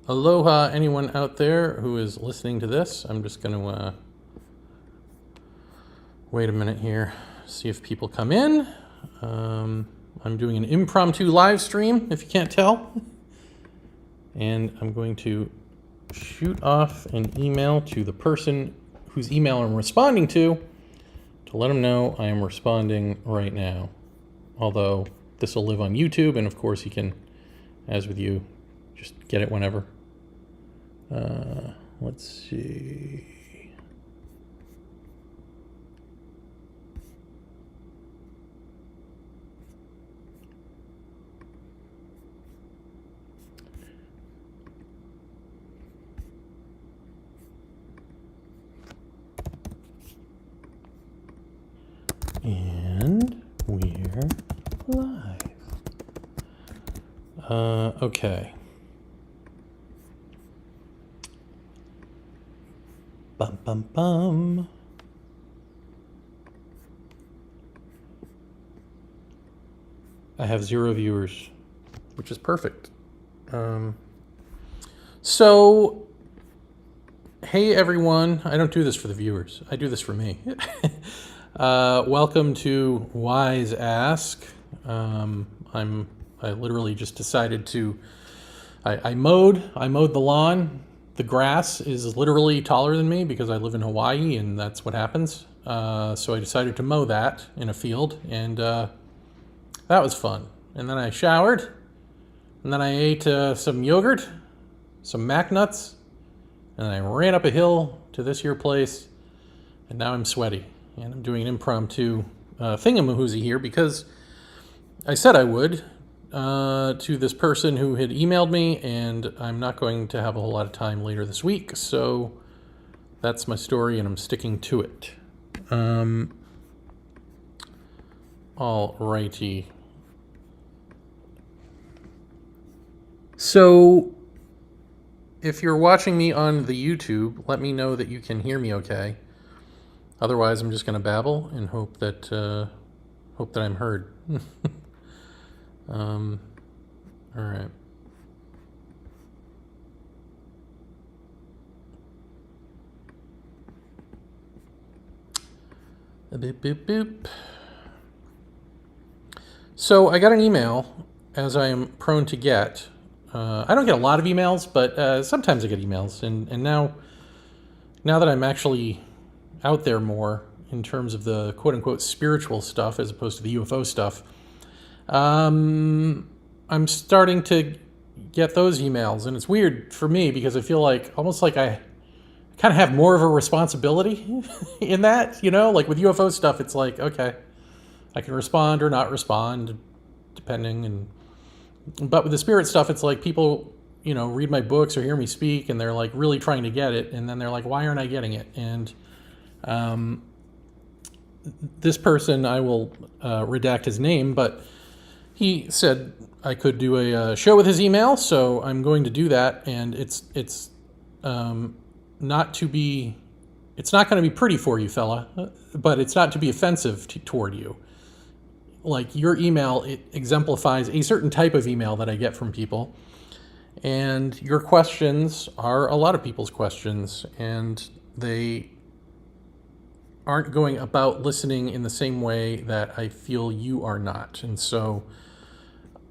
Aloha, anyone out there who is listening to this. I'm just going to wait a minute here, see if people come in. I'm doing an impromptu live stream, if you can't tell. And I'm going to shoot off an email to the person whose email I'm responding to let them know I am responding right now. Although this will live on YouTube, and of course you can, as with you, just get it whenever. Let's see. And we're live. Okay. Bum, bum, bum. I have 0 viewers, which is perfect. So, hey everyone. I don't do this for the viewers. I do this for me. Welcome to Wise Ask. I literally just decided to. I mowed the lawn. The grass is literally taller than me because I live in Hawaii, and that's what happens. So I decided to mow that in a field, and that was fun. And then I showered, and then I ate some yogurt, some mac nuts, and then I ran up a hill to this here place, and now I'm sweaty. And I'm doing an impromptu thingamahoozy here because I said I would to this person who had emailed me, and I'm not going to have a whole lot of time later this week, so that's my story, and I'm sticking to it. Alrighty. So, if you're watching me on the YouTube, let me know that you can hear me okay. Otherwise, I'm just going to babble and hope that I'm heard. All right. Boop, boop, boop. So I got an email, as I am prone to get. I don't get a lot of emails, but sometimes I get emails. And now that I'm actually out there more in terms of the quote-unquote spiritual stuff as opposed to the UFO stuff, I'm starting to get those emails, and it's weird for me because I feel like almost like I kind of have more of a responsibility in that, like with UFO stuff, it's like, okay, I can respond or not respond depending, but with the spirit stuff, it's like people, read my books or hear me speak, and they're like really trying to get it, and then they're like, why aren't I getting it? And this person, I will redact his name, but he said I could do a show with his email, so I'm going to do that. And it's not going to be pretty for you, fella, but it's not to be offensive toward you. Like your email, it exemplifies a certain type of email that I get from people, and your questions are a lot of people's questions, and they aren't going about listening in the same way that I feel you are not. And so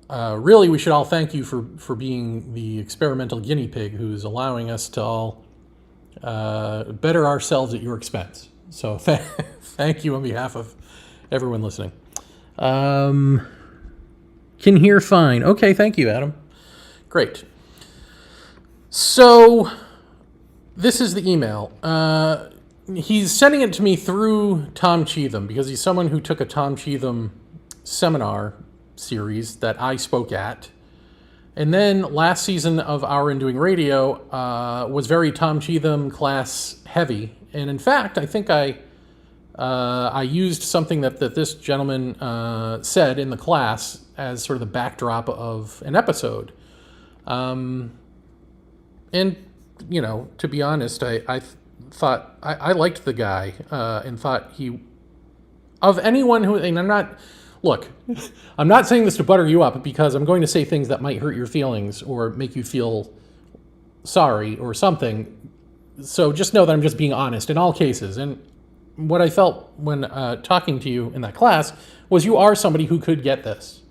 really we should all thank you for being the experimental guinea pig who's allowing us to all better ourselves at your expense. So thank you on behalf of everyone listening. Can hear fine. Okay, thank you, Adam. Great. So this is the email. He's sending it to me through Tom Cheatham because he's someone who took a Tom Cheatham seminar series that I spoke at. And then last season of Our Undoing Radio was very Tom Cheatham class heavy. And in fact, I think I used something that this gentleman said in the class as sort of the backdrop of an episode. And, to be honest, I thought I liked the guy and thought of anyone who, and I'm not Look, I'm not saying this to butter you up because I'm going to say things that might hurt your feelings or make you feel sorry or something. So just know that I'm just being honest in all cases. And what I felt when talking to you in that class was you are somebody who could get this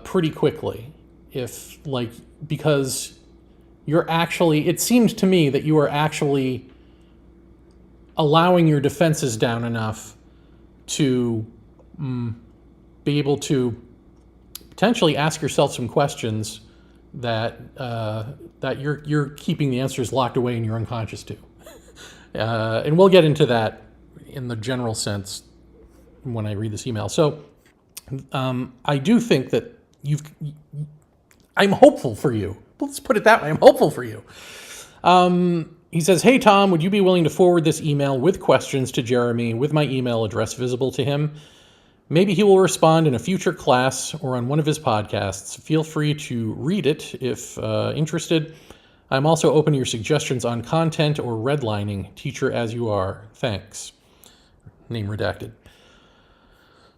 pretty quickly. Because you're actually, it seemed to me that you are actually allowing your defenses down enough to be able to potentially ask yourself some questions that you're keeping the answers locked away in your unconscious to. And we'll get into that in the general sense when I read this email. So I do think that I'm hopeful for you. Let's put it that way. I'm hopeful for you. He says, "Hey, Tom, would you be willing to forward this email with questions to Jeremy with my email address visible to him? Maybe he will respond in a future class or on one of his podcasts. Feel free to read it if interested. I'm also open to your suggestions on content or redlining. Teacher as you are. Thanks." Name redacted.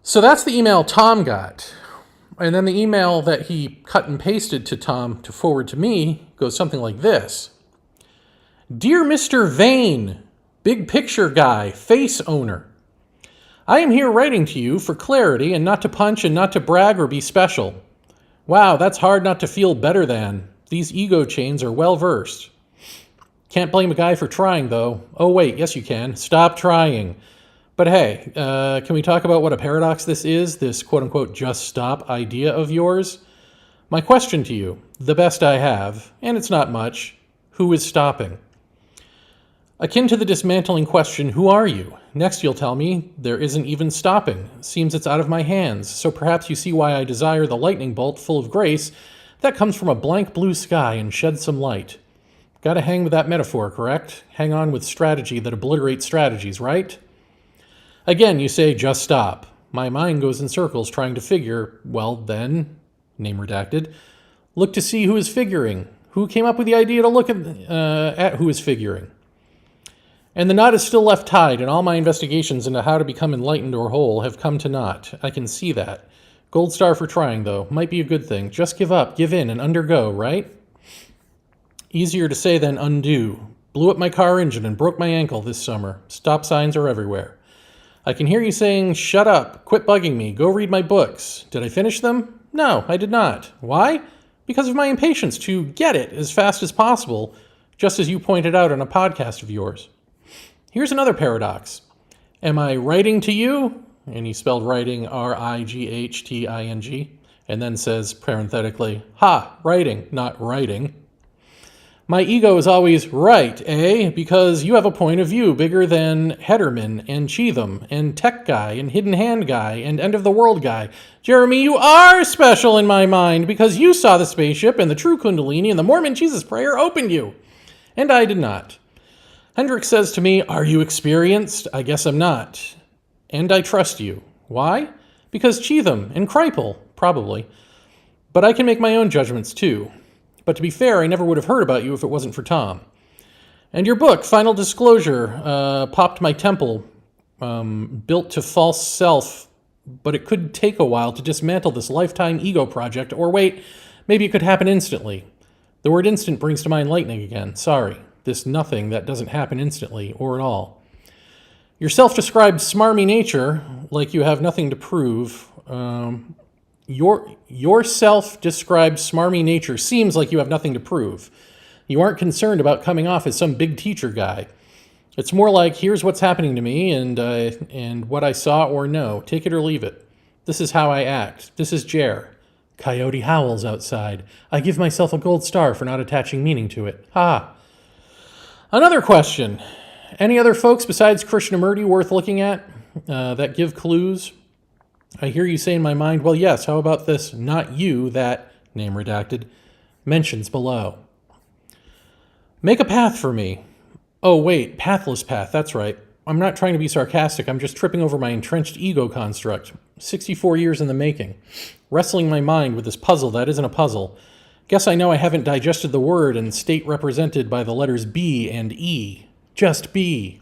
So that's the email Tom got. And then the email that he cut and pasted to Tom to forward to me goes something like this. "Dear Mr. Vaeni, big picture guy, face owner. I am here writing to you for clarity and not to punch and not to brag or be special. Wow, that's hard not to feel better than. These ego chains are well versed. Can't blame a guy for trying, though. Oh, wait, yes you can. Stop trying. But hey, can we talk about what a paradox this is, this quote-unquote just stop idea of yours? My question to you, the best I have, and it's not much, who is stopping? Akin to the dismantling question, who are you? Next you'll tell me, there isn't even stopping. Seems it's out of my hands, so perhaps you see why I desire the lightning bolt full of grace that comes from a blank blue sky and sheds some light. Gotta hang with that metaphor, correct? Hang on with strategy that obliterates strategies, right? Again, you say, just stop. My mind goes in circles trying to figure, well then, name redacted, look to see who is figuring. Who came up with the idea to look at who is figuring? And the knot is still left tied, and all my investigations into how to become enlightened or whole have come to naught. I can see that. Gold star for trying, though. Might be a good thing. Just give up, give in, and undergo, right? Easier to say than undo. Blew up my car engine and broke my ankle this summer. Stop signs are everywhere. I can hear you saying, shut up, quit bugging me, go read my books. Did I finish them? No, I did not. Why? Because of my impatience to get it as fast as possible, just as you pointed out on a podcast of yours. Here's another paradox. Am I writing to you? And he spelled writing R-I-G-H-T-I-N-G, and then says parenthetically, ha, writing, not writing. My ego is always right, eh? Because you have a point of view bigger than Hederman and Cheatham and Tech Guy and Hidden Hand Guy and End of the World Guy. Jeremy, you are special in my mind because you saw the spaceship and the true Kundalini and the Mormon Jesus prayer opened you. And I did not. Hendrik says to me, are you experienced? I guess I'm not. And I trust you. Why? Because Cheatham and Kripal, probably. But I can make my own judgments too. But to be fair, I never would have heard about you if it wasn't for Tom. And your book, Final Disclosure, popped my temple, built to false self, but it could take a while to dismantle this lifetime ego project, or wait, maybe it could happen instantly. The word instant brings to mind lightning again, sorry. This nothing that doesn't happen instantly or at all. Your self-described smarmy nature, like you have nothing to prove, your self-described smarmy nature seems like you have nothing to prove. You aren't concerned about coming off as some big teacher guy. It's more like, here's what's happening to me and what I saw or know. Take it or leave it. This is how I act. This is Jer. Coyote howls outside. I give myself a gold star for not attaching meaning to it. Ha! Another question. Any other folks besides Krishnamurti worth looking at that give clues? I hear you say in my mind, well, yes, how about this not you that, name redacted, mentions below. Make a path for me. Oh, wait, pathless path, that's right. I'm not trying to be sarcastic, I'm just tripping over my entrenched ego construct. 64 years in the making. Wrestling my mind with this puzzle that isn't a puzzle. Guess I know I haven't digested the word and state represented by the letters B and E. Just be.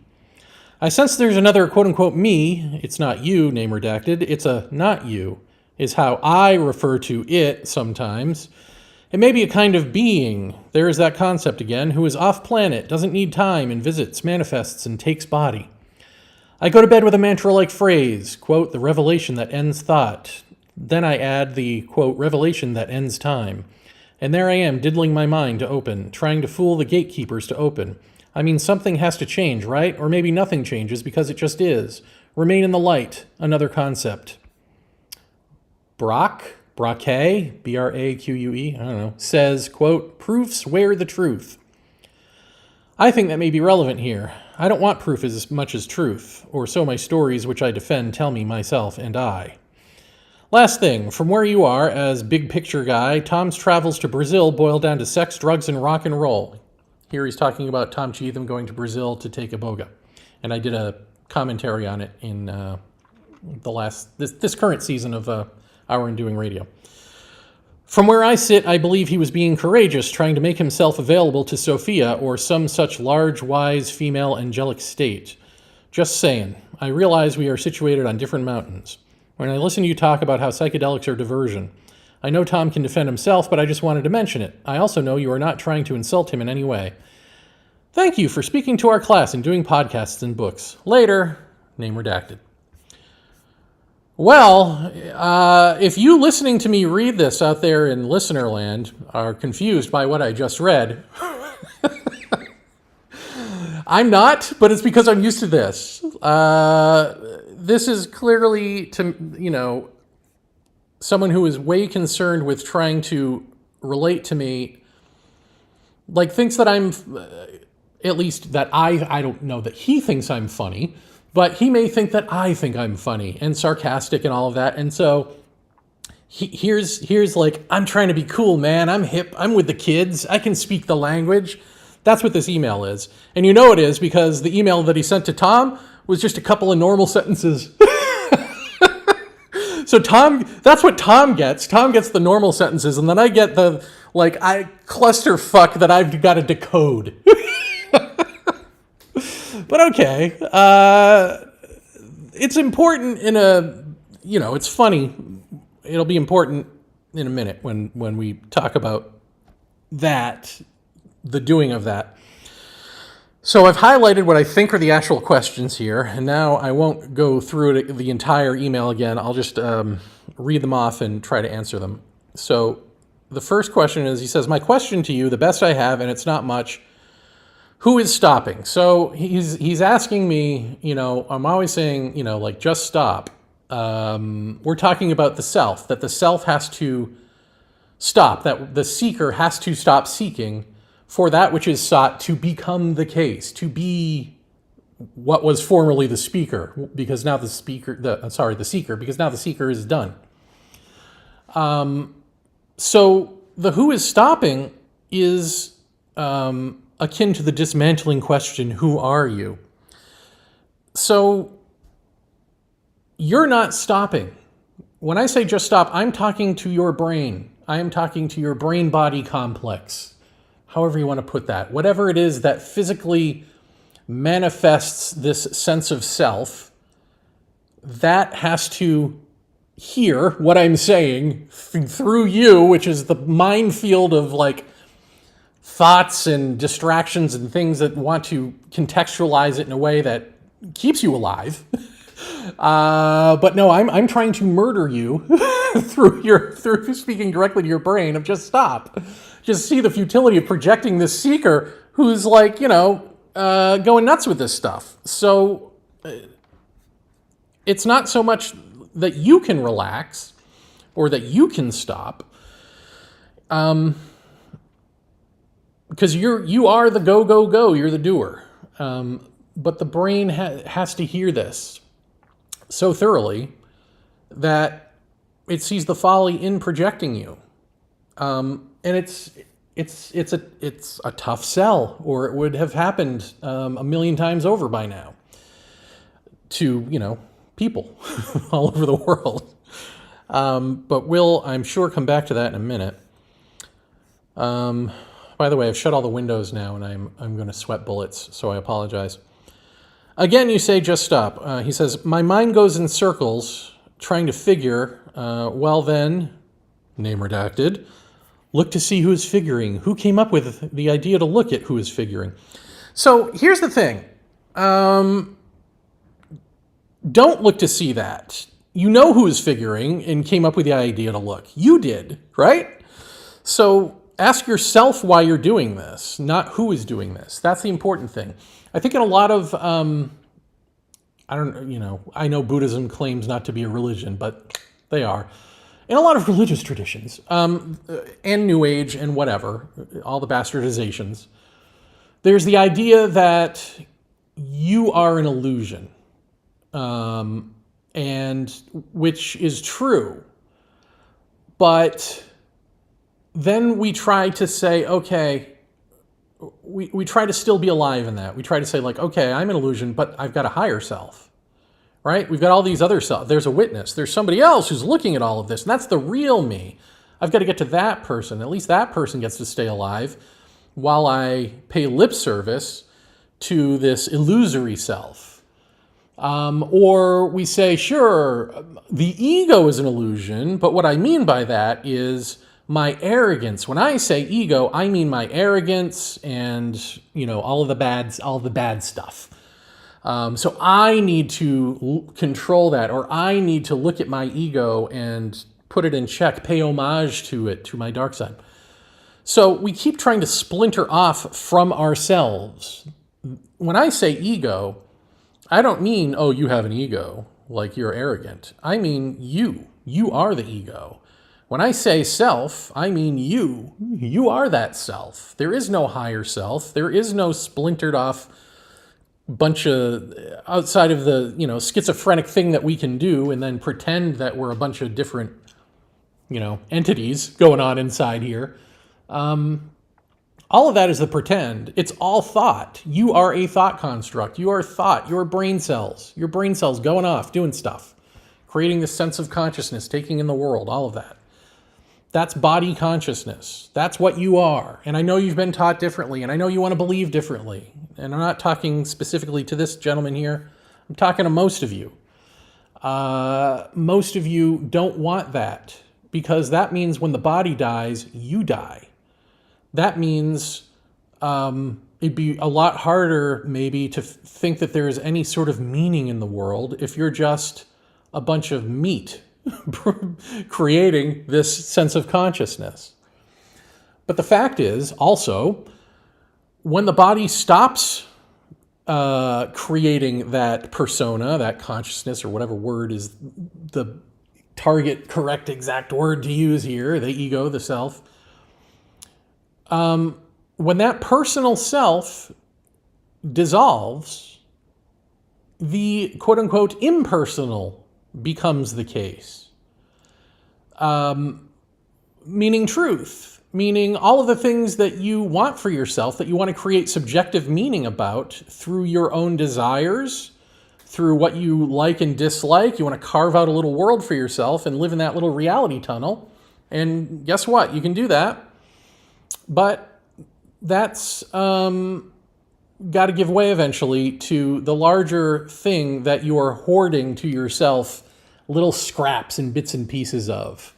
I sense there's another quote-unquote me. It's not you, name redacted. It's a not you, is how I refer to it sometimes. It may be a kind of being, there is that concept again, who is off-planet, doesn't need time, and visits, manifests, and takes body. I go to bed with a mantra-like phrase, quote, the revelation that ends thought. Then I add the, quote, revelation that ends time. And there I am, diddling my mind to open, trying to fool the gatekeepers to open. I mean, something has to change, right? Or maybe nothing changes because it just is. Remain in the light, another concept. Braque, B-R-A-Q-U-E, I don't know, says, quote, proofs swear the truth. I think that may be relevant here. I don't want proof as much as truth, or so my stories which I defend tell me myself and I. Last thing, from where you are, as big picture guy, Tom's travels to Brazil boil down to sex, drugs, and rock and roll. Here he's talking about Tom Cheetham going to Brazil to take iboga. And I did a commentary on it in this current season of Our Undoing Radio. From where I sit, I believe he was being courageous, trying to make himself available to Sophia or some such large, wise, female, angelic state. Just saying. I realize we are situated on different mountains. When I listen to you talk about how psychedelics are diversion, I know Tom can defend himself, but I just wanted to mention it. I also know you are not trying to insult him in any way. Thank you for speaking to our class and doing podcasts and books. Later, name redacted. Well, if you listening to me read this out there in listener land are confused by what I just read, I'm not, but it's because I'm used to this. This is clearly, someone who is way concerned with trying to relate to me, like thinks that I'm, at least that I don't know that he thinks I'm funny, but he may think that I think I'm funny and sarcastic and all of that. And so here's like, I'm trying to be cool, man. I'm hip. I'm with the kids. I can speak the language. That's what this email is. And you know it is because the email that he sent to Tom was just a couple of normal sentences. So Tom, that's what Tom gets. Tom gets the normal sentences, and then I get the, clusterfuck that I've got to decode. But okay. It's important it's funny. It'll be important in a minute when we talk about that, the doing of that. So I've highlighted what I think are the actual questions here, and now I won't go through the entire email again. I'll just read them off and try to answer them. So the first question is, he says, my question to you, the best I have, and it's not much, who is stopping? So he's asking me, I'm always saying, just stop. We're talking about the self, that the self has to stop, that the seeker has to stop seeking for that which is sought to become the case, to be what was formerly the speaker, because now the seeker, because now the seeker is done. So the who is stopping is akin to the dismantling question, who are you? So you're not stopping. When I say just stop, I'm talking to your brain. I am talking to your brain-body complex, however you want to put that. Whatever it is that physically manifests this sense of self, that has to hear what I'm saying through you, which is the minefield of thoughts and distractions and things that want to contextualize it in a way that keeps you alive. But no, I'm trying to murder you through speaking directly to your brain of just stop. Just see the futility of projecting this seeker who's going nuts with this stuff. So it's not so much that you can relax or that you can stop. Because you are the go, you're the doer. But the brain has to hear this so thoroughly that it sees the folly in projecting you. And it's a tough sell, or it would have happened a million times over by now to, people all over the world. But we'll, I'm sure, come back to that in a minute. By the way, I've shut all the windows now, and I'm going to sweat bullets, so I apologize. Again, you say, just stop. He says, my mind goes in circles trying to figure, well then, name redacted, look to see who is figuring. Who came up with the idea to look at who is figuring? So here's the thing. Don't look to see that. You know who is figuring and came up with the idea to look. You did, right? So ask yourself why you're doing this, not who is doing this. That's the important thing. I think in a lot of, I know Buddhism claims not to be a religion, but they are. In a lot of religious traditions, and New Age and whatever, all the bastardizations, there's the idea that you are an illusion, and which is true. But then we try to say, okay, we try to still be alive in that. We try to say, like, okay, I'm an illusion, but I've got a higher self, right? We've got all these other selves. There's a witness. There's somebody else who's looking at all of this, and that's the real me. I've got to get to that person. At least that person gets to stay alive while I pay lip service to this illusory self. Or we say, sure, the ego is an illusion, but what I mean by that is my arrogance. When I say ego, I mean my arrogance and, all of the bad stuff. So I need to control that, or I need to look at my ego and put it in check, pay homage to it, to my dark side. So we keep trying to splinter off from ourselves. When I say ego, I don't mean, oh, you have an ego, like you're arrogant. I mean you. You are the ego. When I say self, I mean you. You are that self. There is no higher self. There is no splintered off bunch of, outside of the, schizophrenic thing that we can do and then pretend that we're a bunch of different, entities going on inside here. All of that is the pretend. It's all thought. You are a thought construct. You are thought. Your brain cells. Your brain cells going off, doing stuff, creating this sense of consciousness, taking in the world, all of that. That's body consciousness. That's what you are. And I know you've been taught differently, and I know you want to believe differently. And I'm not talking specifically to this gentleman here. I'm talking to most of you. Most of you don't want that, because that means when the body dies, you die. That means it'd be a lot harder maybe to think that there is any sort of meaning in the world if you're just a bunch of meat creating this sense of consciousness. But the fact is also, when the body stops creating that persona, that consciousness, or whatever word is the target, correct, exact word to use here, the ego, the self, when that personal self dissolves, the quote-unquote impersonal becomes the case. Meaning truth, meaning all of the things that you want for yourself, that you want to create subjective meaning about through your own desires, through what you like and dislike. You want to carve out a little world for yourself and live in that little reality tunnel. And guess what? You can do that. But that's got to give way eventually to the larger thing that you are hoarding to yourself, little scraps and bits and pieces of,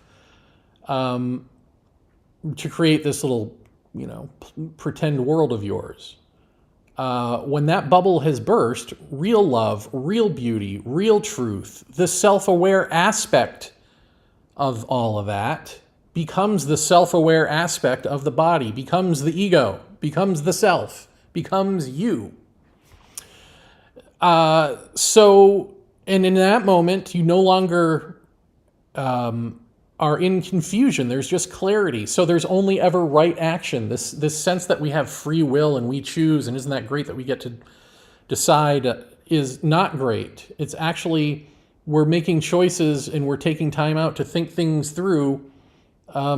to create this little, pretend world of yours. When that bubble has burst, real love, real beauty, real truth, the self-aware aspect of all of that becomes the self-aware aspect of the body, becomes the ego, becomes the self, becomes you. And in that moment, you no longer are in confusion. There's just clarity. So there's only ever right action. This sense that we have free will and we choose, and isn't that great that we get to decide, is not great. It's actually, we're making choices and we're taking time out to think things through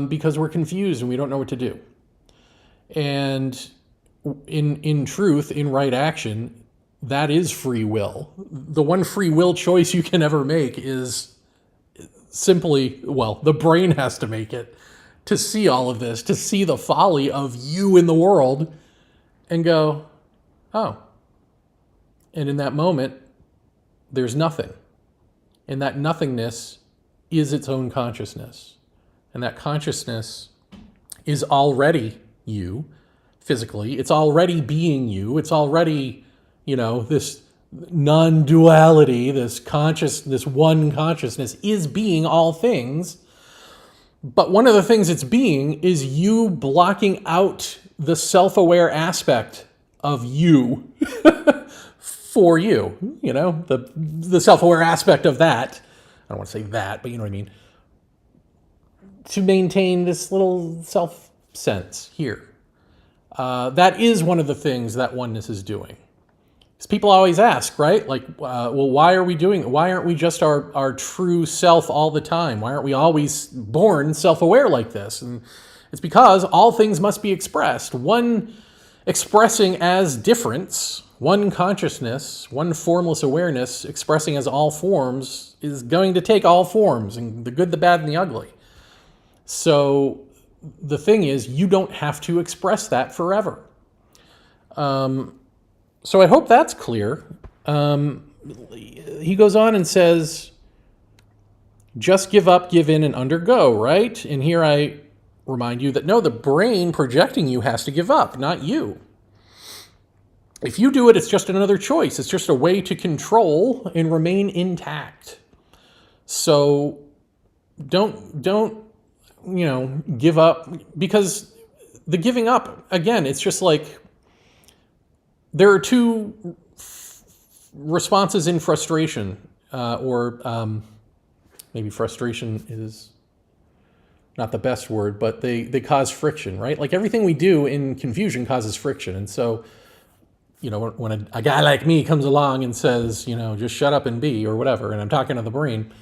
because we're confused and we don't know what to do. And in truth, in right action, that is free will. The one free will choice you can ever make is simply, the brain has to make it, to see all of this, to see the folly of you in the world and go, oh, And in that moment, there's nothing. And that nothingness is its own consciousness. And that consciousness is already you physically. It's already being you. It's already, this non-duality, this one consciousness is being all things. But one of the things it's being is you blocking out the self-aware aspect of you for you. The self-aware aspect of that. I don't want to say that, but you know what I mean. To maintain this little self-sense here. That is one of the things that oneness is doing. Because people always ask, right? Like, well, why are we doing it? Why aren't we just our true self all the time? Why aren't we always born self-aware like this? And it's because all things must be expressed. One expressing as difference, one consciousness, one formless awareness expressing as all forms is going to take all forms, and the good, the bad, and the ugly. So the thing is, you don't have to express that forever. So I hope that's clear. He goes on and says, just give up, give in, and undergo, right? And here I remind you that no, the brain projecting you has to give up, not you. If you do it, it's just another choice. It's just a way to control and remain intact. So don't give up, because the giving up, again, it's just like there are two responses in frustration, or maybe frustration is not the best word, but they cause friction, right? Like everything we do in confusion causes friction. And so, when a guy like me comes along and says, just shut up and be, or whatever, and I'm talking to the brain,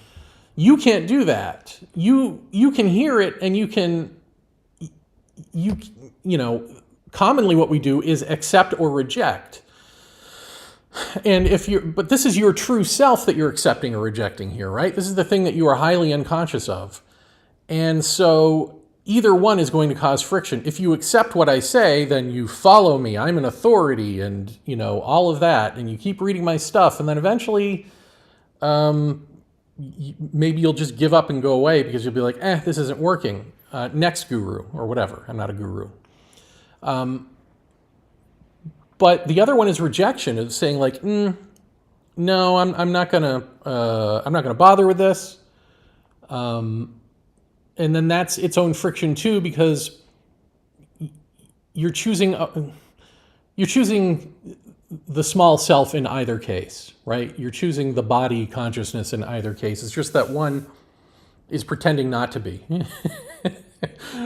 you can't do that. You can hear it, and commonly what we do is accept or reject. And but this is your true self that you're accepting or rejecting here, right? This is the thing that you are highly unconscious of. And so either one is going to cause friction. If you accept what I say, then you follow me. I'm an authority, and, all of that. And you keep reading my stuff. And then eventually, maybe you'll just give up and go away because you'll be like, this isn't working. Next guru, or whatever. I'm not a guru. But the other one is rejection, of saying like, no, I'm not gonna bother with this. And then that's its own friction too, because you're choosing the small self in either case, right? You're choosing the body consciousness in either case. It's just that one is pretending not to be.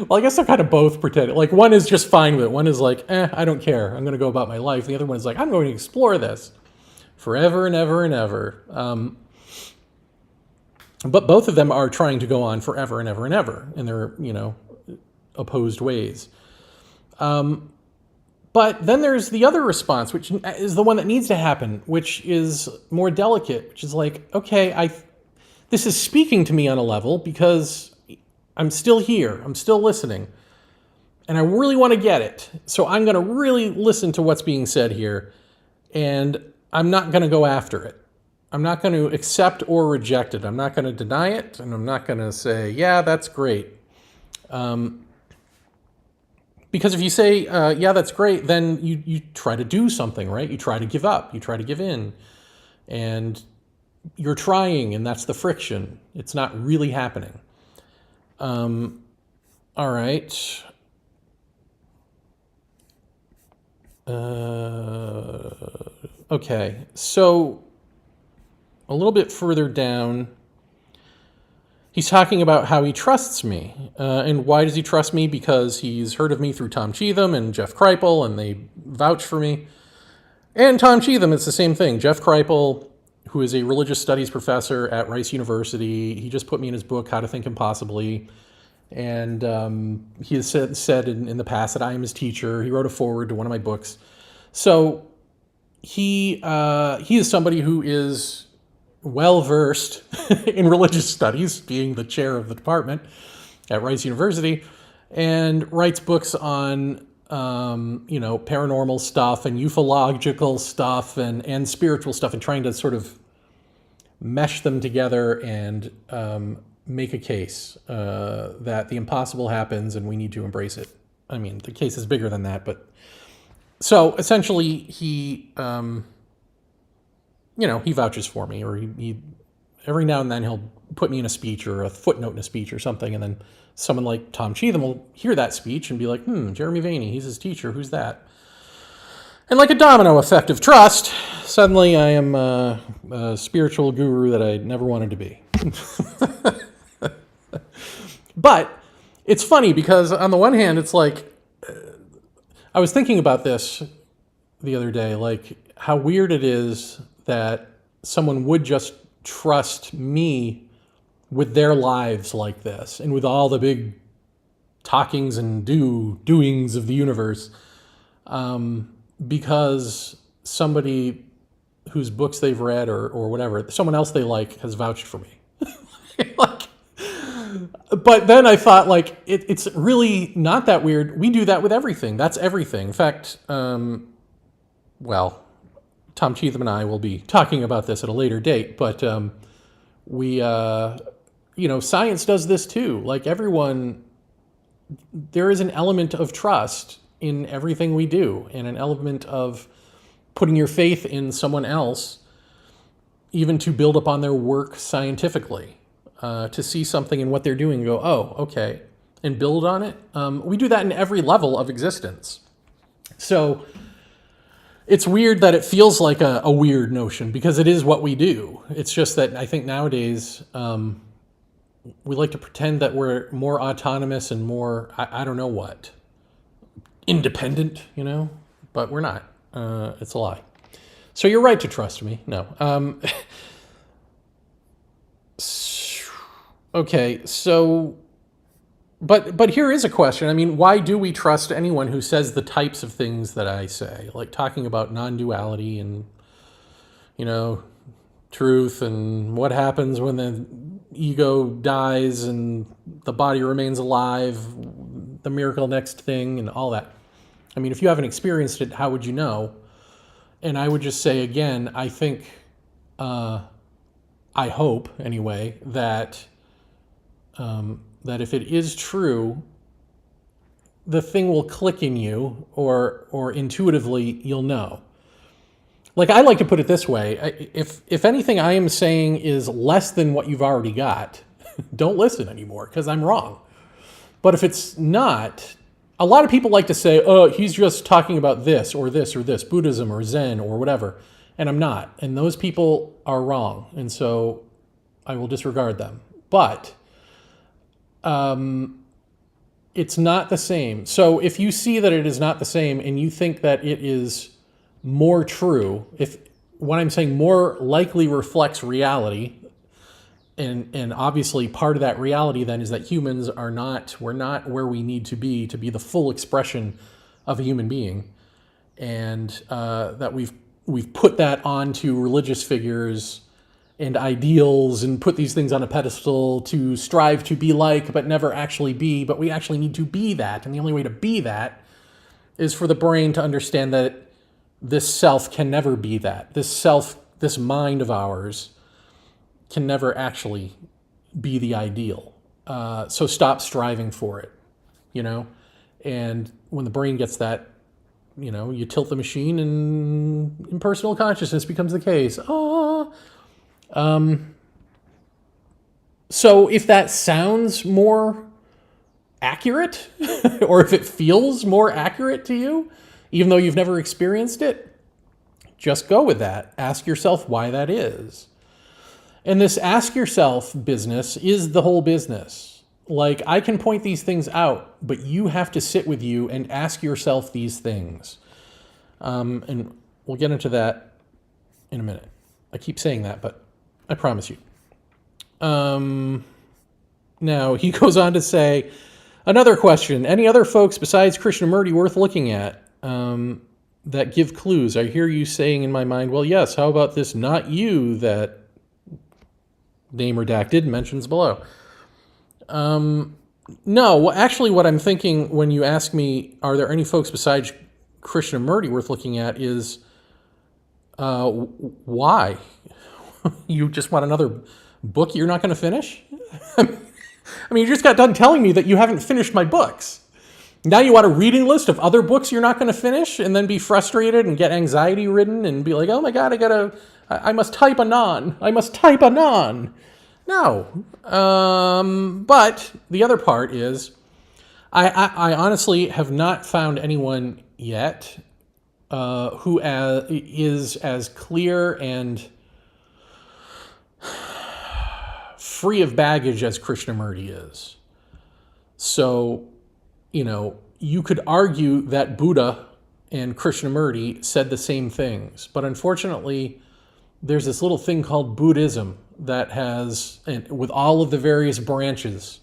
Well, I guess they're kind of both pretending. Like one is just fine with it. One is like, I don't care. I'm going to go about my life. The other one is like, I'm going to explore this forever and ever and ever. But both of them are trying to go on forever and ever and ever in their, opposed ways. But then there's the other response, which is the one that needs to happen, which is more delicate, which is like, okay, this is speaking to me on a level because I'm still here. I'm still listening. And I really want to get it. So I'm going to really listen to what's being said here. And I'm not going to go after it. I'm not going to accept or reject it. I'm not going to deny it. And I'm not going to say, yeah, that's great. Because if you say, yeah, that's great, then you try to do something, right? You try to give up. You try to give in. And you're trying, and that's the friction. It's not really happening. All right. Okay. So a little bit further down, he's talking about how he trusts me. And why does he trust me? Because he's heard of me through Tom Cheetham and Jeff Kripal, and they vouch for me. And Tom Cheetham, it's the same thing. Jeff Kripal, who is a religious studies professor at Rice University, he just put me in his book, How to Think Impossibly. And he has said in the past that I am his teacher. He wrote a foreword to one of my books. So he is somebody who is well-versed in religious studies, being the chair of the department at Rice University, and writes books on paranormal stuff and ufological stuff and spiritual stuff, and trying to sort of mesh them together and make a case that the impossible happens and we need to embrace it. I mean, the case is bigger than that, but so essentially he vouches for me, or he every now and then he'll put me in a speech or a footnote in a speech or something, and then someone like Tom Cheetham will hear that speech and be like, Jeremy Vaeni, he's his teacher, who's that? And like a domino effect of trust, suddenly I am a spiritual guru that I never wanted to be. But it's funny because on the one hand, it's like, I was thinking about this the other day, like how weird it is that someone would just trust me with their lives like this, and with all the big talkings and doings of the universe, because somebody whose books they've read or whatever, someone else they like, has vouched for me. But then I thought, like, it's really not that weird. We do that with everything. That's everything. In fact, Tom Cheetham and I will be talking about this at a later date, but science does this too. Like everyone, there is an element of trust in everything we do, and an element of putting your faith in someone else, even to build upon their work scientifically, to see something in what they're doing and go, oh, okay, and build on it. We do that in every level of existence. So it's weird that it feels like a weird notion, because it is what we do. It's just that I think nowadays we like to pretend that we're more autonomous and more, I don't know what, independent, but we're not. It's a lie. So you're right to trust me. No. Okay, so, but here is a question. I mean, why do we trust anyone who says the types of things that I say, like talking about non-duality and, truth and what happens when the ego dies and the body remains alive, the miracle next thing, and all that. I mean, if you haven't experienced it, how would you know? And I would just say again, I think, I hope anyway, that if it is true, the thing will click in you, or intuitively you'll know. Like, I like to put it this way: if anything I am saying is less than what you've already got, don't listen anymore, because I'm wrong. But if it's not, a lot of people like to say, oh, he's just talking about this or this or this, Buddhism or Zen or whatever, and I'm not. And those people are wrong, and so I will disregard them. But it's not the same. So if you see that it is not the same, and you think that it is more true, if what I'm saying more likely reflects reality, and obviously part of that reality then is that humans we're not where we need to be the full expression of a human being, and that we've put that onto religious figures and ideals, and put these things on a pedestal to strive to be like, but never actually be. But we actually need to be that. And the only way to be that is for the brain to understand that this self can never be that. This mind of ours can never actually be the ideal. So stop striving for it, And when the brain gets that, you tilt the machine and impersonal consciousness becomes the case. So if that sounds more accurate, or if it feels more accurate to you, even though you've never experienced it, just go with that. Ask yourself why that is. And this ask yourself business is the whole business. Like, I can point these things out, but you have to sit with you and ask yourself these things. And we'll get into that in a minute. I keep saying that, but I promise you. Now, he goes on to say, another question, any other folks besides Krishnamurti worth looking at that give clues? I hear you saying in my mind, well, yes, how about this not you that name redacted mentions below? No, actually, what I'm thinking when you ask me, are there any folks besides Krishnamurti worth looking at, is why? You just want another book you're not going to finish? I mean, you just got done telling me that you haven't finished my books. Now you want a reading list of other books you're not going to finish and then be frustrated and get anxiety ridden and be like, oh my God, I must type anon. I must type anon. No. But the other part is, I honestly have not found anyone yet who is as clear and free of baggage as Krishnamurti is. So, you could argue that Buddha and Krishnamurti said the same things, but unfortunately, there's this little thing called Buddhism that has, with all of the various branches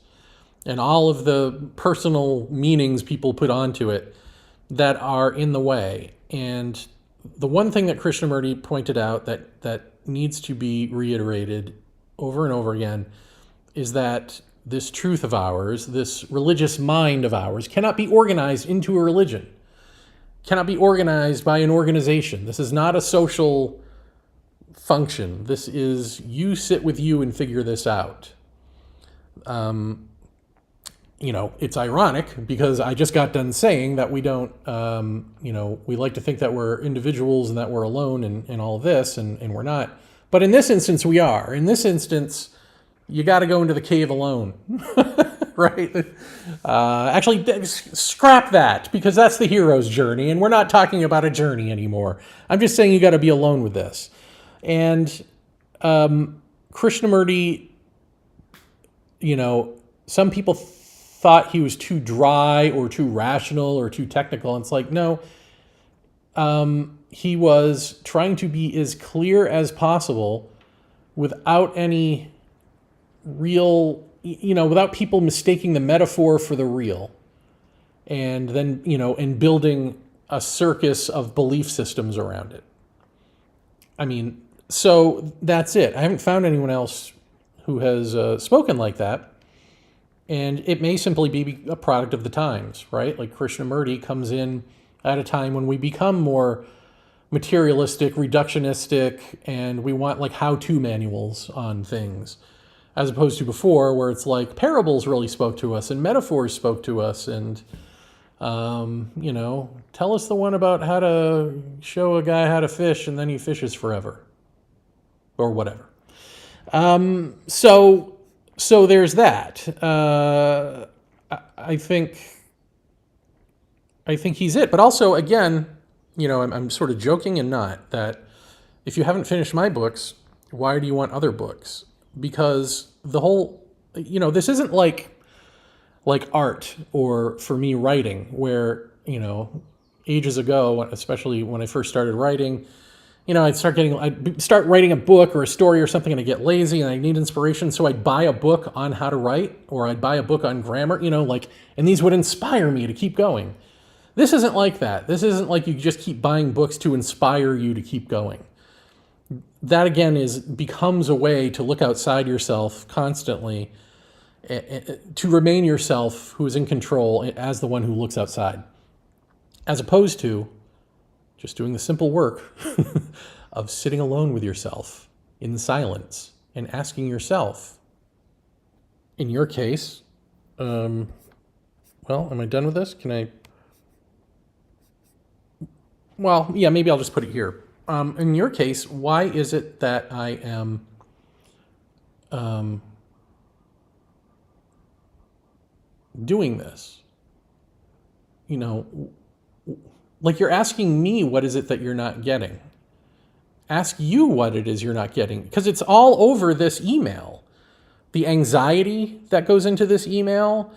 and all of the personal meanings people put onto it, that are in the way. And the one thing that Krishnamurti pointed out that needs to be reiterated over and over again is that this truth of ours, this religious mind of ours, cannot be organized into a religion, cannot be organized by an organization. This is not a social function. This is you sit with you and figure this out. It's ironic because I just got done saying that we don't, we like to think that we're individuals and that we're alone and all of this, and we're not. But in this instance, we are. In this instance, you got to go into the cave alone, right? Actually, scrap that, because that's the hero's journey, and we're not talking about a journey anymore. I'm just saying you got to be alone with this. And Krishnamurti, some people thought he was too dry or too rational or too technical. And it's like, no, he was trying to be as clear as possible without any real, without people mistaking the metaphor for the real. And then, and building a circus of belief systems around it. I mean, so that's it. I haven't found anyone else who has spoken like that. And it may simply be a product of the times, right? Like Krishnamurti comes in at a time when we become more materialistic, reductionistic, and we want like how-to manuals on things, as opposed to before where it's like parables really spoke to us and metaphors spoke to us and, tell us the one about how to show a guy how to fish and then he fishes forever or whatever. So there's that. I think he's it. But also, again, I'm sort of joking and not, that if you haven't finished my books, why do you want other books? Because the whole, this isn't like art or for me writing, where, ages ago, especially when I first started writing, I'd start writing a book or a story or something and I'd get lazy and I need inspiration. So I'd buy a book on how to write, or I'd buy a book on grammar, and these would inspire me to keep going. This isn't like that. This isn't like you just keep buying books to inspire you to keep going. That again becomes a way to look outside yourself constantly, to remain yourself who is in control as the one who looks outside, as opposed to just doing the simple work of sitting alone with yourself in silence and asking yourself, in your case, am I done with this? Maybe I'll just put it here. In your case, why is it that I am doing this? Like you're asking me, what is it that you're not getting? Ask you what it is you're not getting, because it's all over this email. The anxiety that goes into this email,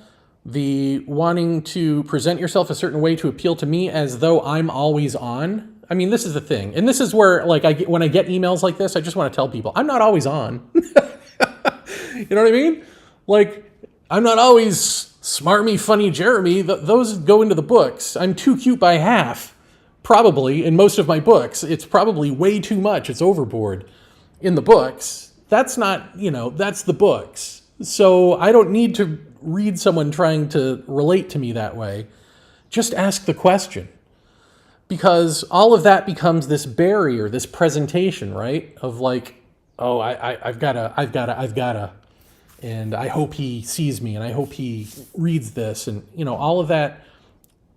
the wanting to present yourself a certain way to appeal to me as though I'm always on. I mean, this is the thing. And this is where, when I get emails like this, I just want to tell people, I'm not always on. You know what I mean? Like, I'm not always smarmy, funny Jeremy. Those go into the books. I'm too cute by half, probably, in most of my books. It's probably way too much. It's overboard in the books. That's not, that's the books. So I don't need to read someone trying to relate to me that way, just ask the question. Because all of that becomes this barrier, this presentation, right? Of like, oh, I've gotta, and I hope he sees me, and I hope he reads this, and all of that.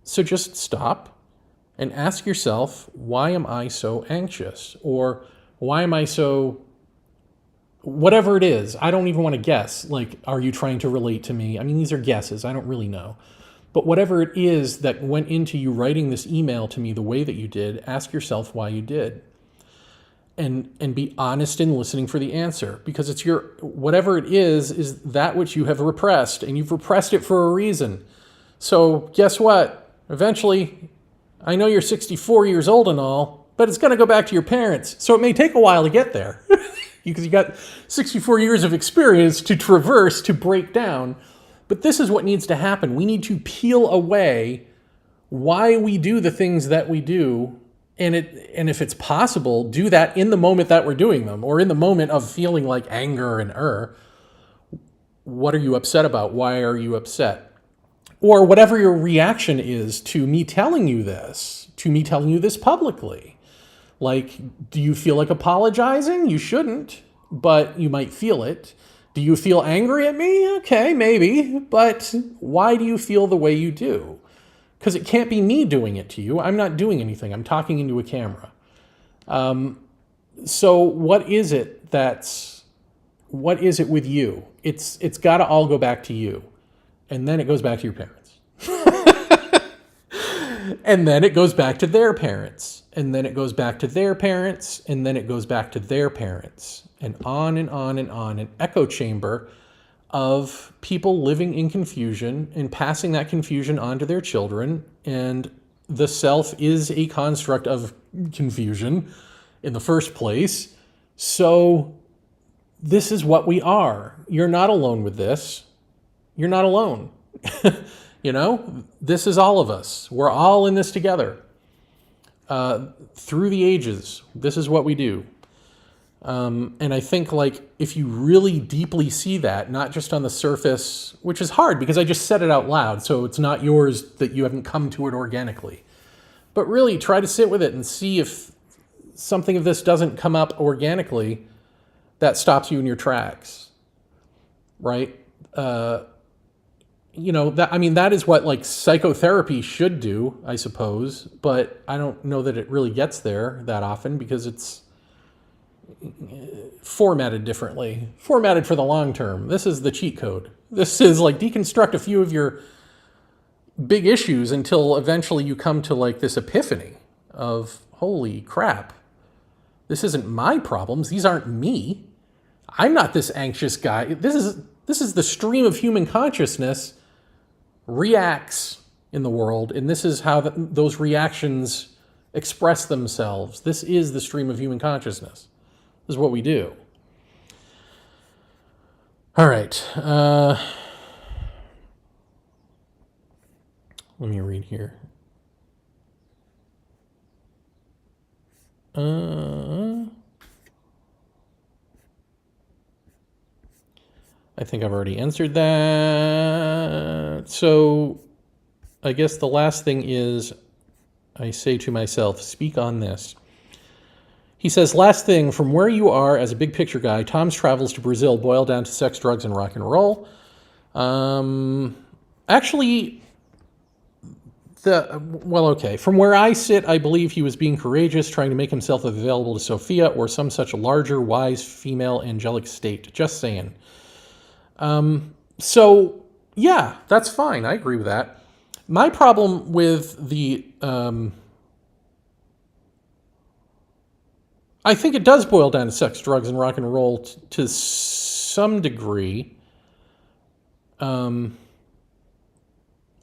So just stop and ask yourself, why am I so anxious? Or why am I so, whatever it is, I don't even want to guess. Like, are you trying to relate to me? I mean, these are guesses. I don't really know. But whatever it is that went into you writing this email to me the way that you did, ask yourself why you did. And be honest in listening for the answer. Because it's whatever it is that which you have repressed. And you've repressed it for a reason. So guess what? Eventually, I know you're 64 years old and all, but it's going to go back to your parents. So it may take a while to get there. Because you got 64 years of experience to traverse, to break down. But this is what needs to happen. We need to peel away why we do the things that we do. And if it's possible, do that in the moment that we're doing them, or in the moment of feeling like anger and what are you upset about? Why are you upset? Or whatever your reaction is to me telling you this, publicly. Like, do you feel like apologizing? You shouldn't, but you might feel it. Do you feel angry at me? Okay, maybe, but why do you feel the way you do? Because it can't be me doing it to you. I'm not doing anything. I'm talking into a camera. So what is it with you? It's got to all go back to you. And then it goes back to your parents. And then it goes back to their parents. And then it goes back to their parents. And then it goes back to their parents. And on and on and on. An echo chamber of people living in confusion and passing that confusion on to their children. And the self is a construct of confusion in the first place. So this is what we are. You're not alone with this. You're not alone. This is all of us. We're all in this together. Through the ages, this is what we do. And I think, like, if you really deeply see that, not just on the surface, which is hard because I just said it out loud, so it's not yours that you haven't come to it organically. But really try to sit with it and see if something of this doesn't come up organically that stops you in your tracks. Right? That is what, like, psychotherapy should do, I suppose. But I don't know that it really gets there that often because it's formatted differently, formatted for the long term. This is the cheat code. This is like deconstruct a few of your big issues until eventually you come to like this epiphany of, holy crap, this isn't my problems. These aren't me. I'm not this anxious guy. This is the stream of human consciousness reacts in the world, and this is how those reactions express themselves. This is the stream of human consciousness. This is what we do. All right. Let me read here. I think I've already answered that. So I guess the last thing is I say to myself, speak on this. He says, last thing, from where you are as a big picture guy, Tom's travels to Brazil boil down to sex, drugs, and rock and roll. From where I sit, I believe he was being courageous, trying to make himself available to Sophia or some such larger, wise, female, angelic state. Just saying. So, yeah, that's fine. I agree with that. My problem with the... I think it does boil down to sex, drugs, and rock and roll to some degree. I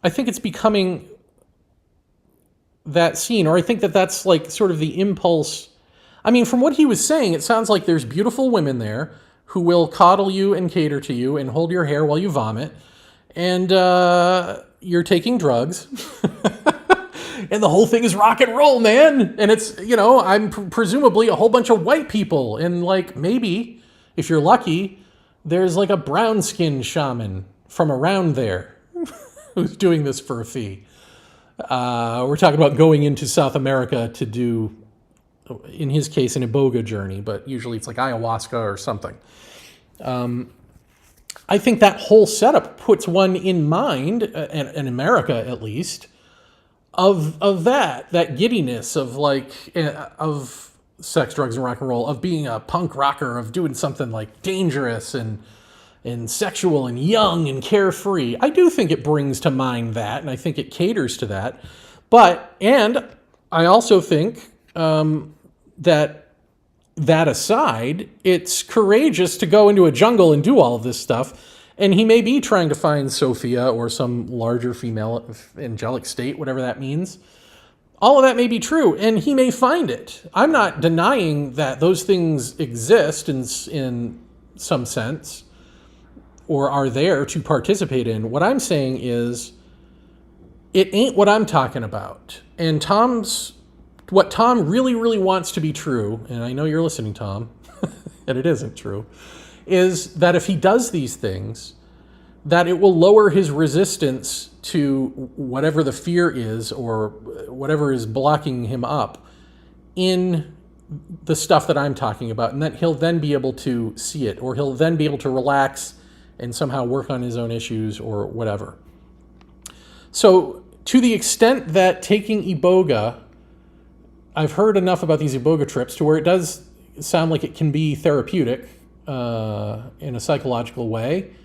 think it's becoming that scene, or I think that's like sort of the impulse. I mean, from what he was saying, it sounds like there's beautiful women there who will coddle you and cater to you and hold your hair while you vomit, and you're taking drugs. And the whole thing is rock and roll, man. And it's, I'm presumably a whole bunch of white people. And like, maybe, if you're lucky, there's like a brown-skinned shaman from around there who's doing this for a fee. We're talking about going into South America to do, in his case, an iboga journey, but usually it's like ayahuasca or something. I think that whole setup puts one in mind, in America at least, of that giddiness of of sex, drugs, and rock and roll, of being a punk rocker, of doing something like dangerous and sexual and young and carefree. I do think it brings to mind that, and I think it caters to that. And I also think that aside, it's courageous to go into a jungle and do all of this stuff. And he may be trying to find Sophia or some larger female angelic state, whatever that means. All of that may be true, and he may find it. I'm not denying that those things exist in some sense, or are there to participate in. What I'm saying is, it ain't what I'm talking about. And what Tom really, really wants to be true, and I know you're listening, Tom, and it isn't true, is that if he does these things, that it will lower his resistance to whatever the fear is or whatever is blocking him up in the stuff that I'm talking about, and that he'll then be able to see it, or he'll then be able to relax and somehow work on his own issues or whatever. So to the extent that taking iboga, I've heard enough about these iboga trips to where it does sound like it can be therapeutic in a psychological way.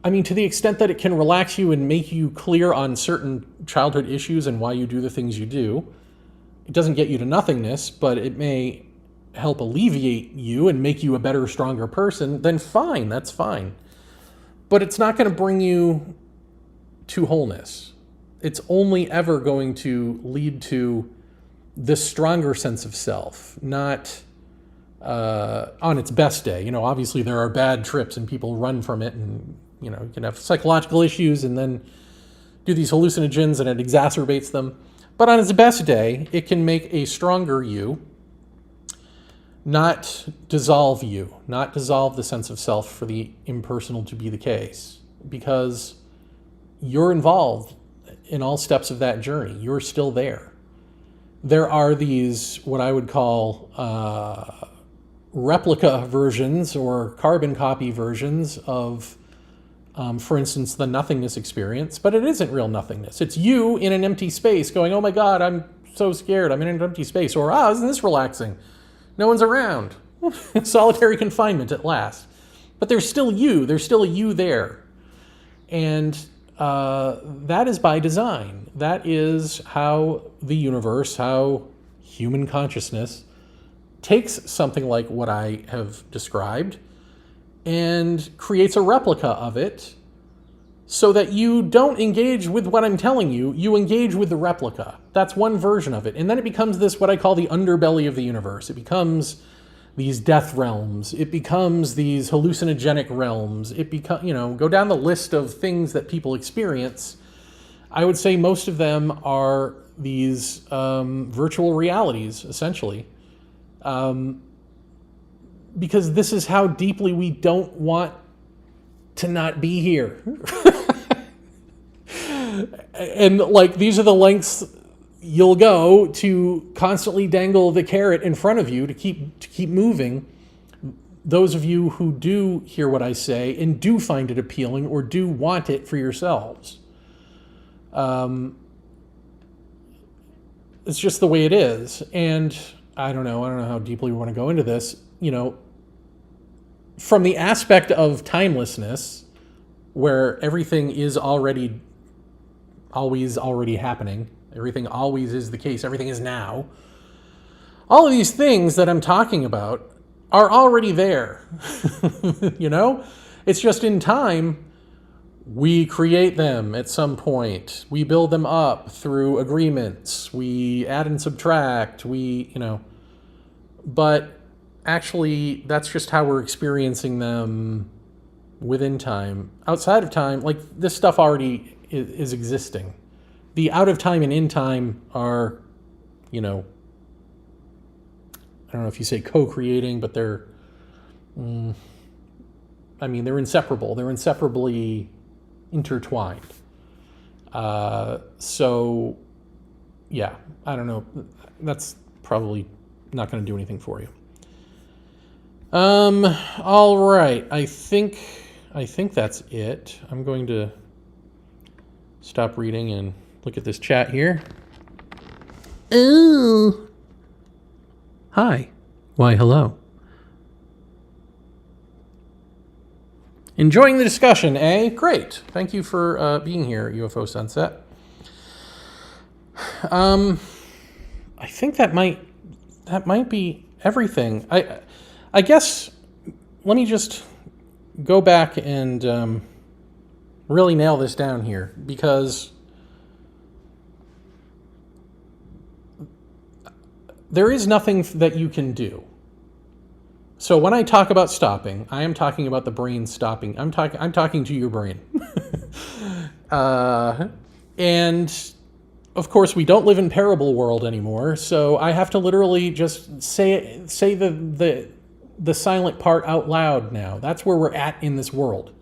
I mean, to the extent that it can relax you and make you clear on certain childhood issues and why you do the things you do. It doesn't get you to nothingness, but it may help alleviate you and make you a better, stronger person, then fine, that's fine. But it's not going to bring you to wholeness. It's only ever going to lead to this stronger sense of self, not on its best day. You know, obviously there are bad trips and people run from it, and you know, you can have psychological issues and then do these hallucinogens and it exacerbates them. But on its best day, it can make a stronger you, not dissolve you, not dissolve the sense of self for the impersonal to be the case, because you're involved in all steps of that journey. You're still there. There are these, what I would call replica versions or carbon copy versions of, for instance, the nothingness experience, but it isn't real nothingness. It's you in an empty space going, oh my God, I'm so scared. I'm in an empty space. Or, isn't this relaxing? No one's around. Solitary confinement at last. But there's still you. There's still a you there. And that is by design. That is how the universe, how human consciousness takes something like what I have described and creates a replica of it so that you don't engage with what I'm telling you, you engage with the replica. That's one version of it. And then it becomes this, what I call the underbelly of the universe. It becomes these death realms. It becomes these hallucinogenic realms. It go down the list of things that people experience. I would say most of them are these virtual realities, essentially. Because this is how deeply we don't want to not be here. And like, these are the lengths you'll go to constantly dangle the carrot in front of you to keep moving. Those of you who do hear what I say and do find it appealing or do want it for yourselves. It's just the way it is. And I don't know how deeply we want to go into this. You know, from the aspect of timelessness, where everything is always already happening, everything always is the case, everything is now. All of these things that I'm talking about are already there. You know, it's just in time, we create them at some point. We build them up through agreements. We add and subtract. But actually, that's just how we're experiencing them within time. Outside of time, like, this stuff already is existing. The out of time and in time are, I don't know if you say co-creating, but they're inseparable. They're inseparably intertwined. So, yeah, I don't know. That's probably not going to do anything for you. All right. I think that's it. I'm going to stop reading and look at this chat here. Oh. Hi. Why, hello. Enjoying the discussion, eh? Great. Thank you for being here, UFO Sunset. I think that might be everything. I guess let me just go back and really nail this down here, because there is nothing that you can do. So when I talk about stopping, I am talking about the brain stopping. I'm talking to your brain. And of course, we don't live in parable world anymore, so I have to literally just say the silent part out loud now. That's where we're at in this world.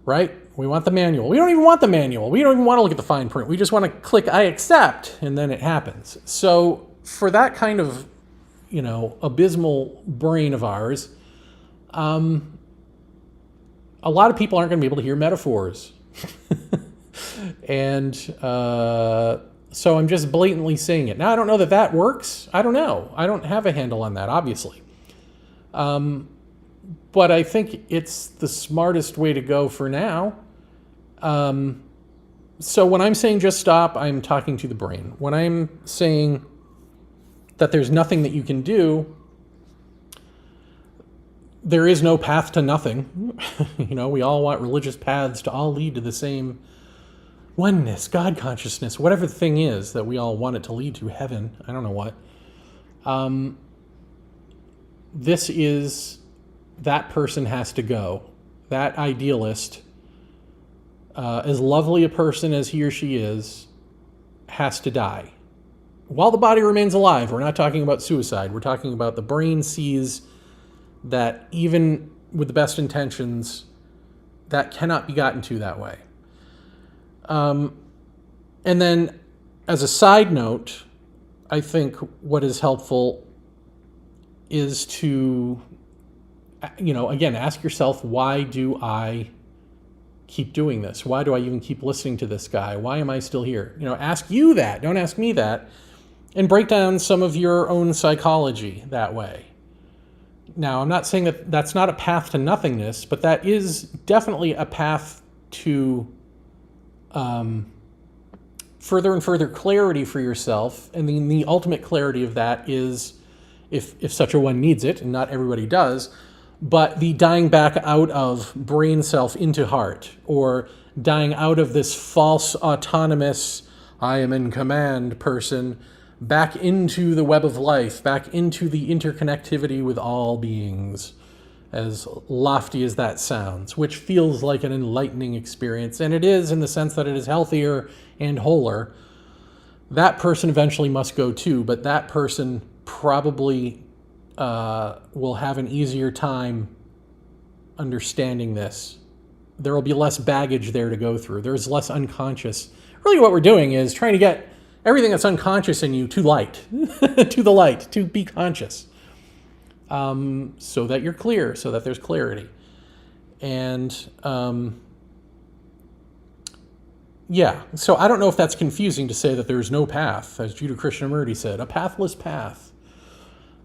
Right? We want the manual. We don't even want the manual. We don't even want to look at the fine print. We just want to click I accept, and then it happens. So for that kind of, abysmal brain of ours, a lot of people aren't going to be able to hear metaphors. And so I'm just blatantly saying it. Now, I don't know that works. I don't know. I don't have a handle on that, obviously. But I think it's the smartest way to go for now. So when I'm saying just stop, I'm talking to the brain. When I'm saying that there's nothing that you can do, there is no path to nothing. We all want religious paths to all lead to the same oneness, God consciousness, whatever the thing is that we all want it to lead to, heaven, I don't know what. This is, that person has to go. That idealist, as lovely a person as he or she is, has to die. While the body remains alive, we're not talking about suicide. We're talking about the brain sees that even with the best intentions, that cannot be gotten to that way. And then, as a side note, I think what is helpful is to, again, ask yourself, why do I keep doing this? Why do I even keep listening to this guy? Why am I still here? Ask you that. Don't ask me that. And break down some of your own psychology that way. Now, I'm not saying that that's not a path to nothingness, but that is definitely a path to further and further clarity for yourself. And the ultimate clarity of that is, if such a one needs it, and not everybody does, but the dying back out of brain self into heart, or dying out of this false autonomous, I am in command person, back into the web of life, back into the interconnectivity with all beings, as lofty as that sounds, which feels like an enlightening experience, and it is, in the sense that it is healthier and wholer. That person eventually must go too, but that person probably will have an easier time understanding this. There will be less baggage there to go through. There's less unconscious. Really what we're doing is trying to get everything that's unconscious in you to light, to the light, to be conscious, so that you're clear, so that there's clarity. And so I don't know if that's confusing to say that there's no path, as Judah Krishnamurti said, a pathless path,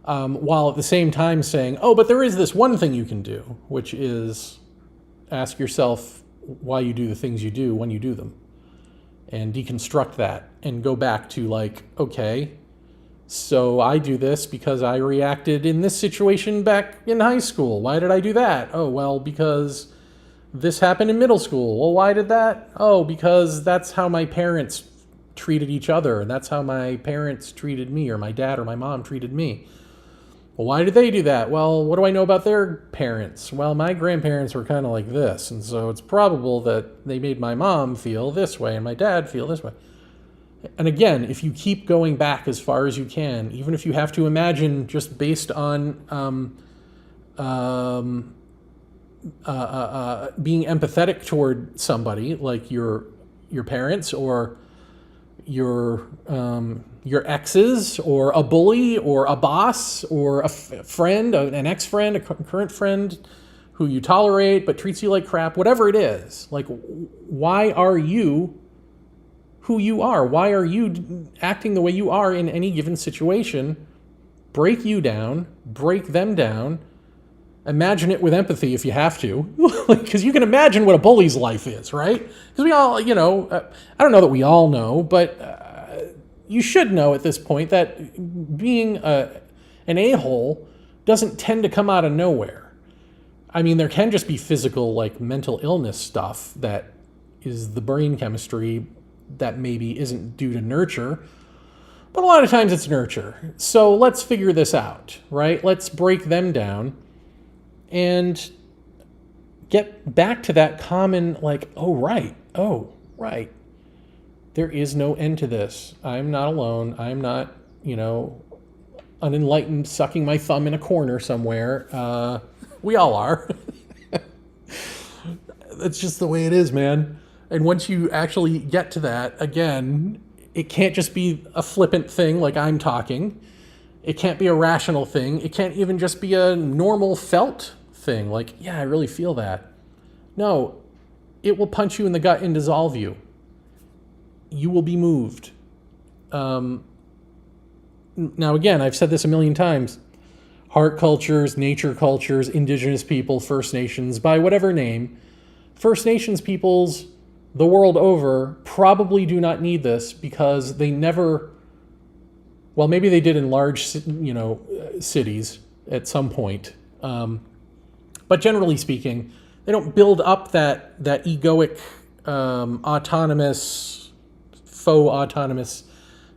while at the same time saying, but there is this one thing you can do, which is ask yourself why you do the things you do when you do them, and deconstruct that and go back to okay, so I do this because I reacted in this situation back in high school. Why did I do that? Oh, well, because this happened in middle school. Well, why did that? Oh, because that's how my parents treated each other, and that's how my parents treated me, or my dad or my mom treated me. Well, why did they do that? Well, what do I know about their parents? Well, my grandparents were kind of like this, and so it's probable that they made my mom feel this way and my dad feel this way. And again, if you keep going back as far as you can, even if you have to imagine just based on being empathetic toward somebody like your parents or your exes or a bully or a boss or a friend, an ex-friend, a current friend who you tolerate but treats you like crap, whatever it is. Like, why are you who you are? Why are you acting the way you are in any given situation? Break you down, break them down. Imagine it with empathy if you have to, because you can imagine what a bully's life is, right? Because we all, I don't know that we all know, but you should know at this point that being an a-hole doesn't tend to come out of nowhere. I mean, there can just be physical, like mental illness stuff that is the brain chemistry that maybe isn't due to nurture, but a lot of times it's nurture. So let's figure this out, right? Let's break them down and get back to that common, like, oh, right. There is no end to this. I'm not alone. I'm not, unenlightened, sucking my thumb in a corner somewhere. We all are. That's just the way it is, man. And once you actually get to that, again, it can't just be a flippant thing like I'm talking. It can't be a rational thing. It can't even just be a normal felt thing. Like, yeah, I really feel that. No, it will punch you in the gut and dissolve you. You will be moved. Now, again, I've said this a million times. Heart cultures, nature cultures, indigenous people, First Nations, by whatever name, First Nations peoples the world over probably do not need this because they never, well, maybe they did in large, cities at some point. But generally speaking, they don't build up that egoic, autonomous, faux autonomous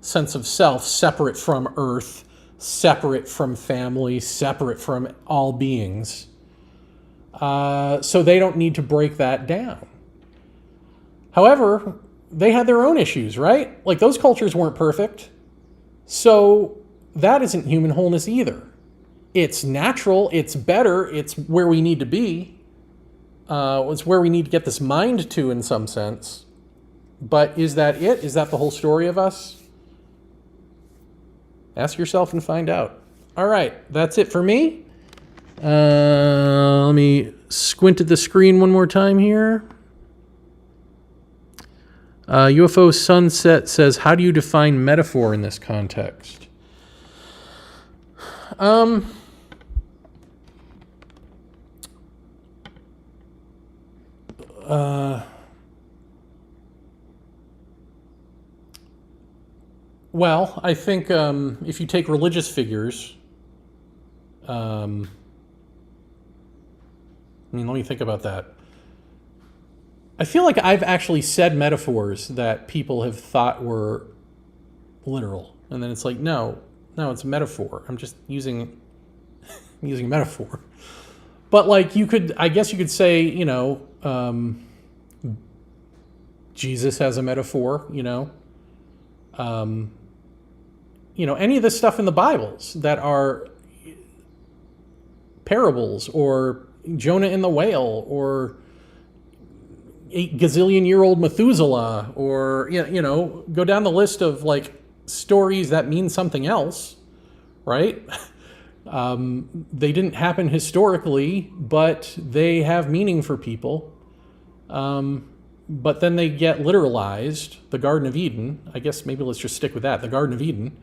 sense of self, separate from Earth, separate from family, separate from all beings. So they don't need to break that down. However, they had their own issues, right? Like, those cultures weren't perfect. So that isn't human wholeness either. It's natural, it's better, it's where we need to be. It's where we need to get this mind to in some sense. But is that it? Is that the whole story of us? Ask yourself and find out. All right, that's it for me. Let me squint at the screen one more time here. UFO Sunset says, how do you define metaphor in this context? Well, I think if you take religious figures, let me think about that. I feel like I've actually said metaphors that people have thought were literal. And then it's like, no, it's a metaphor. I'm just using a metaphor. But like I guess you could say, Jesus has a metaphor, any of the stuff in the Bibles that are parables or Jonah and the whale or 8 gazillion-year-old Methuselah, or, go down the list of, like, stories that mean something else, right? They didn't happen historically, but they have meaning for people. But then they get literalized. The Garden of Eden, I guess maybe let's just stick with that. The Garden of Eden.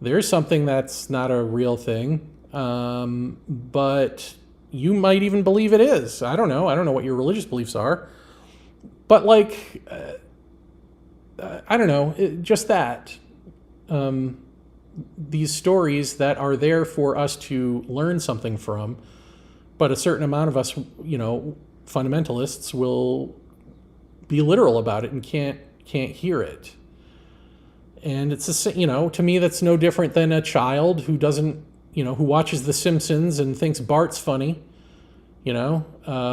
There's something that's not a real thing, but you might even believe it is. I don't know what your religious beliefs are. But like, I don't know, just that. These stories that are there for us to learn something from, but a certain amount of us, fundamentalists will be literal about it and can't hear it. And it's to me that's no different than a child who doesn't, who watches The Simpsons and thinks Bart's funny, or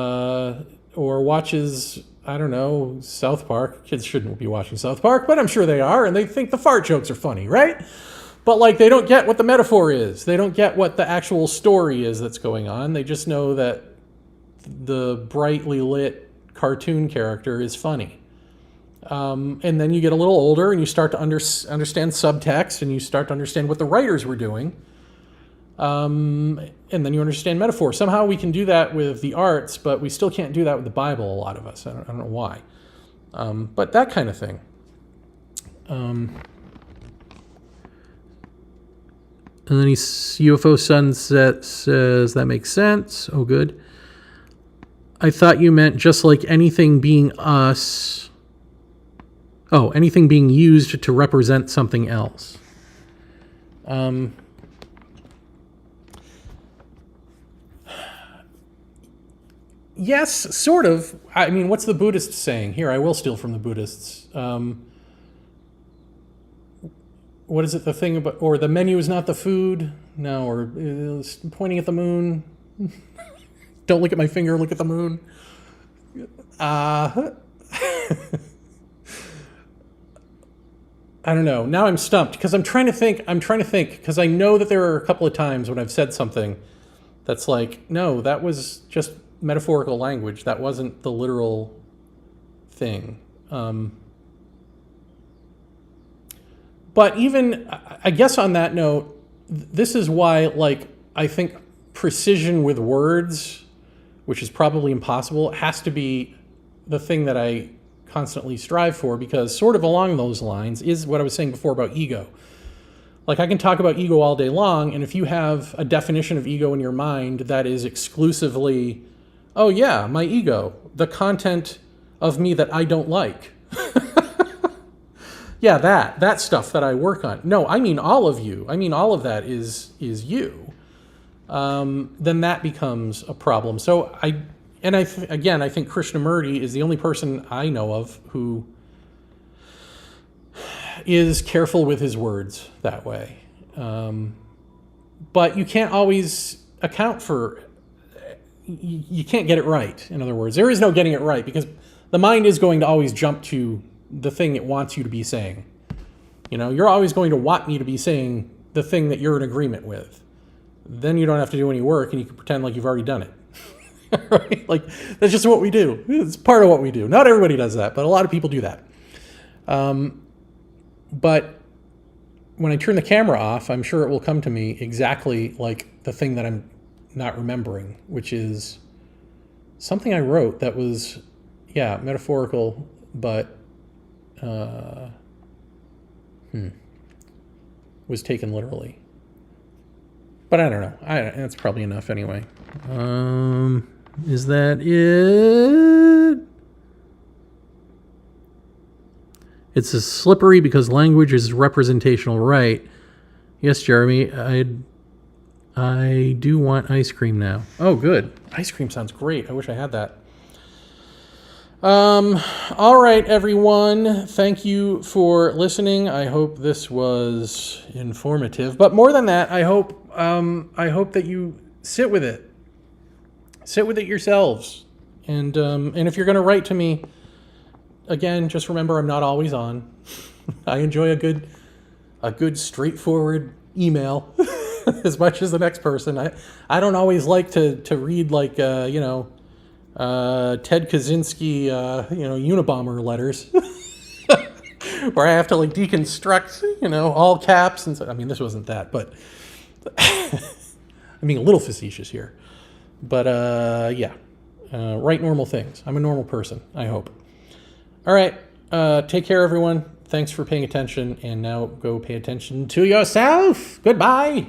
watches, I don't know, South Park. Kids shouldn't be watching South Park, but I'm sure they are, and they think the fart jokes are funny, right? But like, they don't get what the metaphor is. They don't get what the actual story is that's going on. They just know that the brightly lit cartoon character is funny. And then you get a little older and you start to understand subtext, and you start to understand what the writers were doing. And then you understand metaphor. Somehow we can do that with the arts, but we still can't do that with the Bible, a lot of us. I don't know why. But that kind of thing. And then UFO Sunset says, that makes sense. Oh, good. I thought you meant just like anything being us. Oh, anything being used to represent something else. Yes, sort of. I mean, what's the Buddhist saying? Here, I will steal from the Buddhists. What is it, the thing about, or the menu is not the food? No, or pointing at the moon. Don't look at my finger, look at the moon. I don't know. Now I'm stumped because I'm trying to think because I know that there are a couple of times when I've said something that's like, no, that was just metaphorical language. That wasn't the literal thing. But even, I guess on that note, this is why, like, I think precision with words, which is probably impossible, has to be the thing that I constantly strive for, because sort of along those lines is what I was saying before about ego. Like, I can talk about ego all day long, and if you have a definition of ego in your mind that is exclusively, oh yeah, my ego, the content of me that I don't like. Yeah, that stuff that I work on. No, I mean all of you. I mean all of that is you. Then that becomes a problem. So I think Krishnamurti is the only person I know of who is careful with his words that way. But you can't always account for, you can't get it right. In other words, there is no getting it right, because the mind is going to always jump to the thing it wants you to be saying. You know, you're always going to want me to be saying the thing that you're in agreement with. Then you don't have to do any work and you can pretend like you've already done it. Right? Like, that's just what we do. It's part of what we do. Not everybody does that, but a lot of people do that. But when I turn the camera off, I'm sure it will come to me exactly like the thing that I'm not remembering, which is something I wrote that was, yeah, metaphorical, but was taken literally. But I don't know. That's probably enough anyway. Is that it? It's a slippery because language is representational, right? Yes, Jeremy. I do want ice cream now. Oh, good. Ice cream sounds great. I wish I had that. All right, everyone. Thank you for listening. I hope this was informative. But more than that, I hope that you sit with it. Sit with it yourselves. And if you're going to write to me, again, just remember I'm not always on. I enjoy a good straightforward email as much as the next person. I don't always like to read like Ted Kaczynski, Unabomber letters, where I have to like deconstruct, all caps and so. I mean, this wasn't that, but I'm being a little facetious here. But write normal things. I'm a normal person, I hope. All right, take care, everyone. Thanks for paying attention, and now go pay attention to yourself. Goodbye.